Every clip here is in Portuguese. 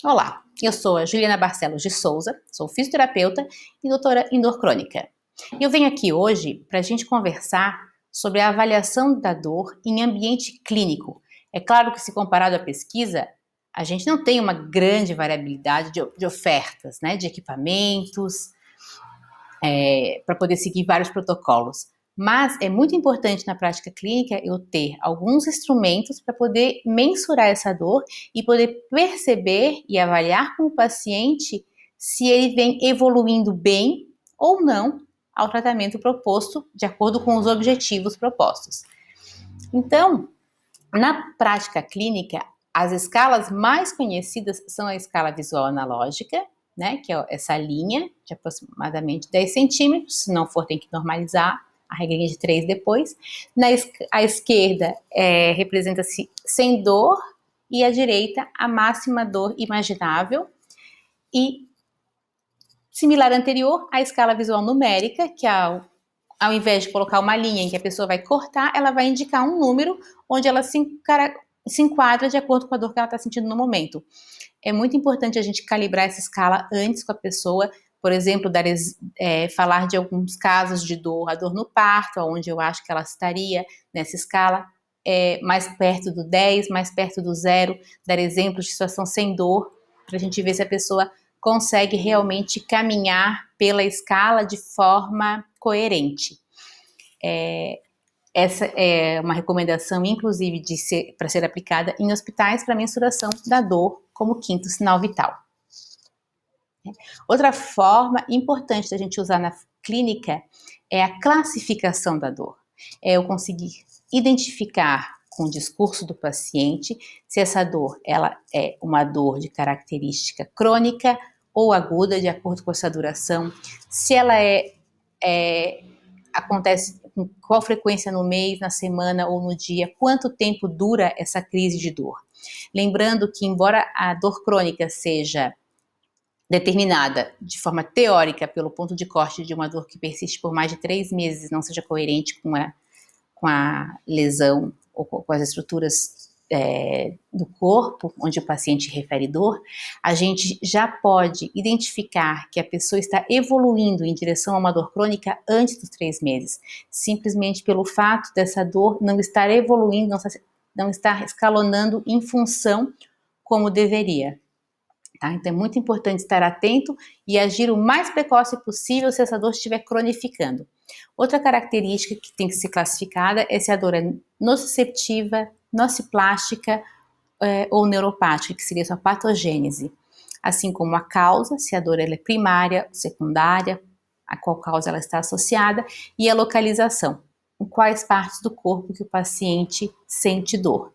Olá, eu sou a Juliana Barcelos de Souza, sou fisioterapeuta e doutora em dor crônica. Eu venho aqui hoje para a gente conversar sobre a avaliação da dor em ambiente clínico. É claro que, se comparado à pesquisa, a gente não tem uma grande variabilidade de ofertas, né, de equipamentos, para poder seguir vários protocolos. Mas é muito importante na prática clínica eu ter alguns instrumentos para poder mensurar essa dor e poder perceber e avaliar com o paciente se ele vem evoluindo bem ou não ao tratamento proposto, de acordo com os objetivos propostos. Então, na prática clínica, as escalas mais conhecidas são a escala visual analógica, né, que é essa linha de aproximadamente 10 centímetros, se não for tem que normalizar a regrinha de 3 depois. À esquerda representa-se sem dor e à direita a máxima dor imaginável. E similar à anterior, a escala visual numérica, que ao invés de colocar uma linha em que a pessoa vai cortar, ela vai indicar um número onde ela se enquadra de acordo com a dor que ela está sentindo no momento. É muito importante a gente calibrar essa escala antes com a pessoa, por exemplo, falar de alguns casos de dor, a dor no parto, onde eu acho que ela estaria nessa escala, mais perto do 10, mais perto do 0, dar exemplos de situação sem dor, para a gente ver se a pessoa consegue realmente caminhar pela escala de forma coerente. Essa é uma recomendação, inclusive, para ser aplicada em hospitais para mensuração da dor como quinto sinal vital. Outra forma importante da gente usar na clínica é a classificação da dor. É eu conseguir identificar com o discurso do paciente se essa dor ela é uma dor de característica crônica ou aguda, de acordo com essa duração, se ela acontece com qual frequência no mês, na semana ou no dia, quanto tempo dura essa crise de dor. Lembrando que, embora a dor crônica seja determinada de forma teórica pelo ponto de corte de uma dor que persiste por mais de 3 meses, não seja coerente com a lesão ou com as estruturas do corpo, onde o paciente refere dor, a gente já pode identificar que a pessoa está evoluindo em direção a uma dor crônica antes dos 3 meses, simplesmente pelo fato dessa dor não estar evoluindo, não estar escalonando em função como deveria. Tá? Então é muito importante estar atento e agir o mais precoce possível se essa dor estiver cronificando. Outra característica que tem que ser classificada é se a dor é nociceptiva, nociplástica ou neuropática, que seria sua patogênese. Assim como a causa, se a dor é primária, secundária, a qual causa ela está associada, e a localização, em quais partes do corpo que o paciente sente dor.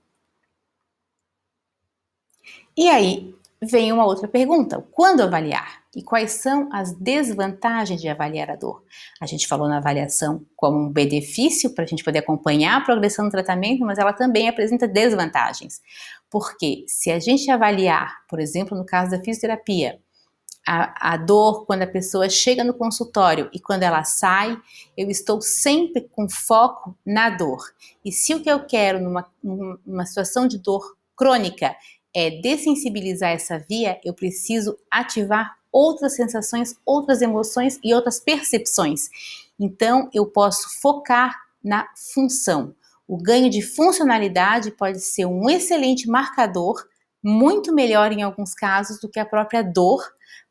E aí vem uma outra pergunta: quando avaliar? E quais são as desvantagens de avaliar a dor? A gente falou na avaliação como um benefício para a gente poder acompanhar a progressão do tratamento, mas ela também apresenta desvantagens. Porque se a gente avaliar, por exemplo, no caso da fisioterapia, a dor quando a pessoa chega no consultório e quando ela sai, eu estou sempre com foco na dor. E se o que eu quero numa situação de dor crônica é dessensibilizar essa via, eu preciso ativar outras sensações, outras emoções e outras percepções. Então, eu posso focar na função. O ganho de funcionalidade pode ser um excelente marcador, muito melhor em alguns casos do que a própria dor,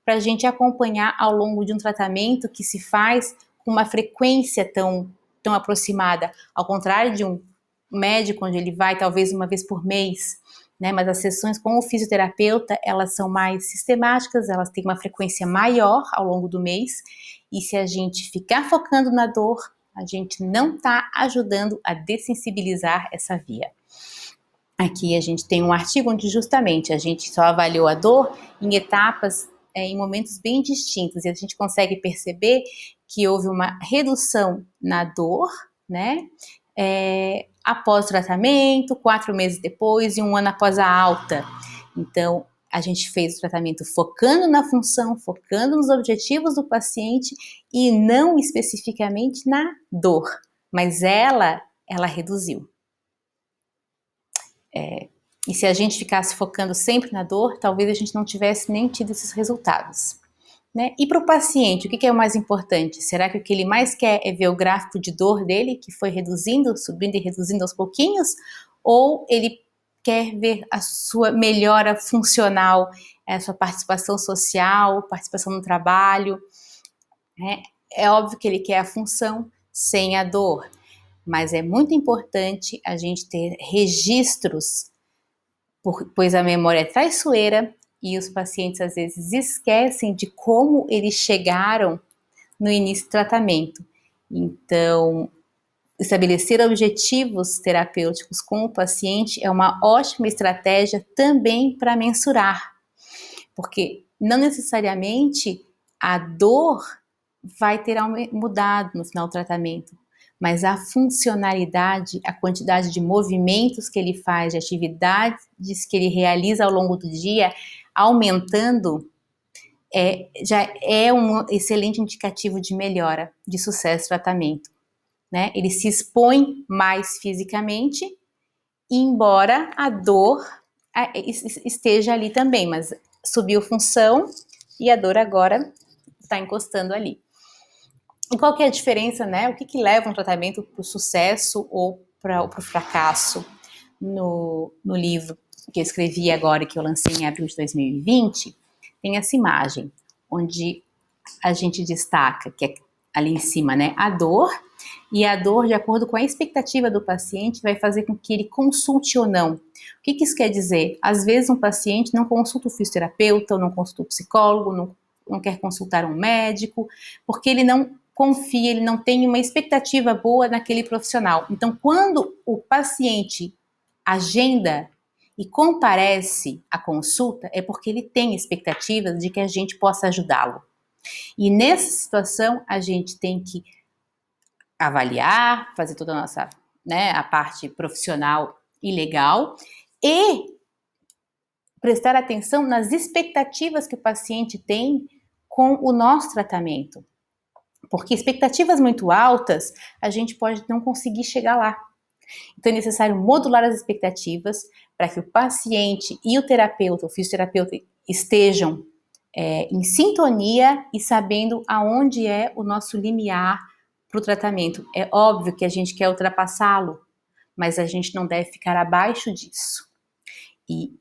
para a gente acompanhar ao longo de um tratamento que se faz com uma frequência tão aproximada, ao contrário de um médico onde ele vai talvez uma vez por mês, né? Mas as sessões com o fisioterapeuta, elas são mais sistemáticas, elas têm uma frequência maior ao longo do mês, e se a gente ficar focando na dor, a gente não está ajudando a dessensibilizar essa via. Aqui a gente tem um artigo onde justamente a gente só avaliou a dor em etapas, em momentos bem distintos, e a gente consegue perceber que houve uma redução na dor, né? Após o tratamento, 4 meses depois e 1 ano após a alta. Então, a gente fez o tratamento focando na função, focando nos objetivos do paciente e não especificamente na dor, mas ela reduziu. E se a gente ficasse focando sempre na dor, talvez a gente não tivesse nem tido esses resultados. Né? E para o paciente, o que é o mais importante? Será que o que ele mais quer é ver o gráfico de dor dele, que foi reduzindo, subindo e reduzindo aos pouquinhos? Ou ele quer ver a sua melhora funcional, a sua participação social, participação no trabalho? É óbvio que ele quer a função sem a dor, mas é muito importante a gente ter registros, pois a memória é traiçoeira e os pacientes às vezes esquecem de como eles chegaram no início do tratamento. Então, estabelecer objetivos terapêuticos com o paciente é uma ótima estratégia também para mensurar, porque não necessariamente a dor vai ter mudado no final do tratamento, mas a funcionalidade, a quantidade de movimentos que ele faz, de atividades que ele realiza ao longo do dia, aumentando, já é um excelente indicativo de melhora, de sucesso do tratamento. Né? Ele se expõe mais fisicamente, embora a dor esteja ali também, mas subiu função e a dor agora está encostando ali. E qual que é a diferença, né? O que leva um tratamento para o sucesso ou para o fracasso? No livro que eu escrevi agora, que eu lancei em abril de 2020, tem essa imagem, onde a gente destaca, que é ali em cima, né, a dor, e a dor, de acordo com a expectativa do paciente, vai fazer com que ele consulte ou não. O que isso quer dizer? Às vezes um paciente não consulta o fisioterapeuta, ou não consulta o psicólogo, não quer consultar um médico, porque ele não confia, ele não tem uma expectativa boa naquele profissional. Então, quando o paciente agenda e comparece à consulta, é porque ele tem expectativas de que a gente possa ajudá-lo. E nessa situação, a gente tem que avaliar, fazer toda a nossa, né, a parte profissional e legal, e prestar atenção nas expectativas que o paciente tem com o nosso tratamento. Porque expectativas muito altas, a gente pode não conseguir chegar lá. Então é necessário modular as expectativas para que o paciente e o terapeuta, o fisioterapeuta, estejam em sintonia e sabendo aonde é o nosso limiar para o tratamento. É óbvio que a gente quer ultrapassá-lo, mas a gente não deve ficar abaixo disso. E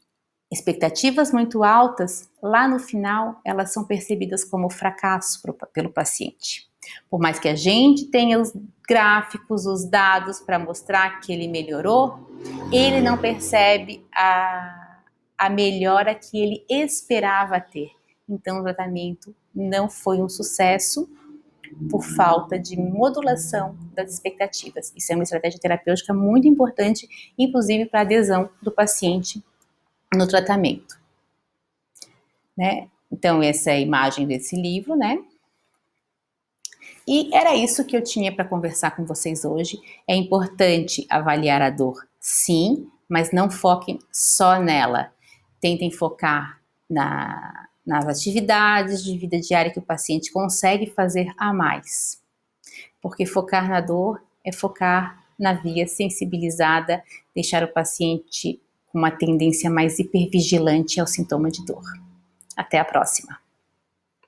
expectativas muito altas, lá no final, elas são percebidas como fracasso pelo paciente. Por mais que a gente tenha os gráficos, os dados para mostrar que ele melhorou, ele não percebe a melhora que ele esperava ter. Então, o tratamento não foi um sucesso por falta de modulação das expectativas. Isso é uma estratégia terapêutica muito importante, inclusive para a adesão do paciente no tratamento. Né? Então, essa é a imagem desse livro, né? E era isso que eu tinha para conversar com vocês hoje. É importante avaliar a dor, sim, mas não foquem só nela. Tentem focar nas atividades de vida diária que o paciente consegue fazer a mais. Porque focar na dor é focar na via sensibilizada, deixar o paciente com uma tendência mais hipervigilante ao sintoma de dor. Até a próxima!